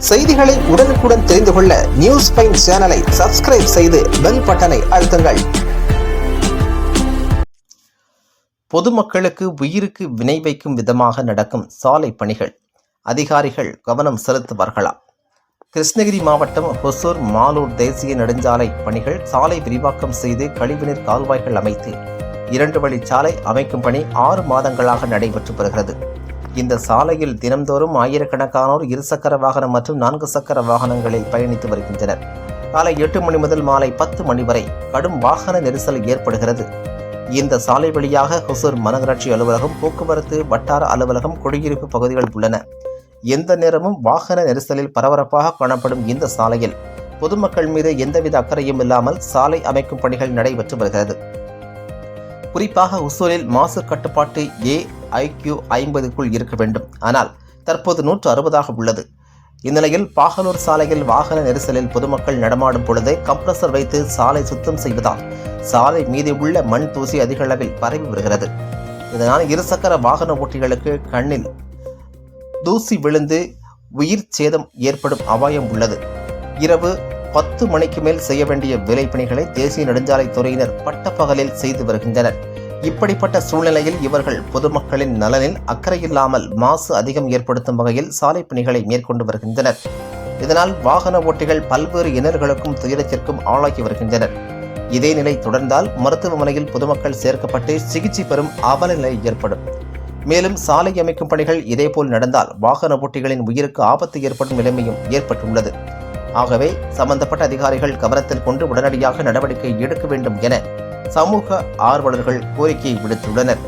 செய்திகளை உடனுக்குடன் தெரிந்து கொள்ள நியூஸ் பைன் சேனலை சப்ஸ்கிரைப் செய்து பெல் பட்டனை அழுத்துங்கள். பொதுமக்களுக்கு உயிருக்கு வினை வைக்கும் விதமாக நடக்கும் சாலை பணிகள் அதிகாரிகள் கவனம் செலுத்துவார்களா? கிருஷ்ணகிரி மாவட்டம் ஹொசூர் மாலூர் தேசிய நெடுஞ்சாலை பணிகள் சாலை விரிவாக்கம் செய்து கழிவுநீர் கால்வாய்கள் அமைத்து 2 வழிச்சாலை அமைக்கும் பணி 6 மாதங்களாக நடைபெற்று வருகிறது. இந்த சாலையில் தினம்தோறும் ஆயிரக்கணக்கானோர் 2 சக்கர வாகனம் மற்றும் 4 சக்கர வாகனங்களில் பயணித்து வருகின்றனர். காலை 8 மணி முதல் மாலை 10 மணி வரை கடும் வாகன நெரிசல் ஏற்படுகிறது. இந்த சாலை வழியாக ஹொசூர் மாநகராட்சி அலுவலகம், போக்குவரத்து வட்டார அலுவலகம், குடியிருப்பு பகுதிகள் உள்ளன. எந்த நேரமும் வாகன நெரிசலில் பரபரப்பாக காணப்படும் இந்த சாலையில் பொதுமக்கள் மீது எந்தவித அக்கறையும் இல்லாமல் சாலை அமைக்கும் பணிகள் நடைபெற்று வருகிறது. குறிப்பாக ஹொசூரில் மாசு கட்டுப்பாட்டு AIQ 50க்குள் இருக்க வேண்டும். ஆனால் தற்போது 160ஆக உள்ளது. இந்நிலையில் பாகலூர் சாலையில் வாகன நெரிசலில் பொதுமக்கள் நடமாடும் பொழுதே கம்ப்ரஸர் வைத்து சாலை சுத்தம் செய்வதால் சாலை மீது உள்ள மண் தூசி அதிக அளவில் பரவி வருகிறது. இதனால் 2 சக்கர வாகன ஓட்டிகளுக்கு கண்ணில் தூசி விழுந்து உயிர் சேதம் ஏற்படும் அபாயம் உள்ளது. இரவு 10 மணிக்கு மேல் செய்ய வேண்டிய வேலைப்பணிகளை தேசிய நெடுஞ்சாலைத்துறையினர் பட்டப்பகலில் செய்து வருகின்றனர். இப்படிப்பட்ட சூழ்நிலையில் இவர்கள் பொதுமக்களின் நலனில் அக்கறையில்லாமல் மாசு அதிகம் ஏற்படுத்தும் வகையில் சாலை பணிகளை மேற்கொண்டு வருகின்றனர். இதனால் வாகன ஓட்டிகள் பல்வேறு இன்னல்களுக்கும் துயரத்திற்கும் ஆளாகி வருகின்றனர். இதே நிலை தொடர்ந்தால் மருத்துவமனையில் பொதுமக்கள் சேர்க்கப்பட்டு சிகிச்சை பெறும் அவல நிலை ஏற்படும். மேலும் சாலை அமைக்கும் பணிகள் இதேபோல் நடந்தால் வாகன ஓட்டிகளின் உயிருக்கு ஆபத்து ஏற்படும் நிலைமையும் ஏற்பட்டுள்ளது. ஆகவே சம்பந்தப்பட்ட அதிகாரிகள் கவனத்தில் கொண்டு உடனடியாக நடவடிக்கை எடுக்க வேண்டும் என சமூக ஆர்வலர்கள் கோரிக்கை விடுத்துள்ளனர்.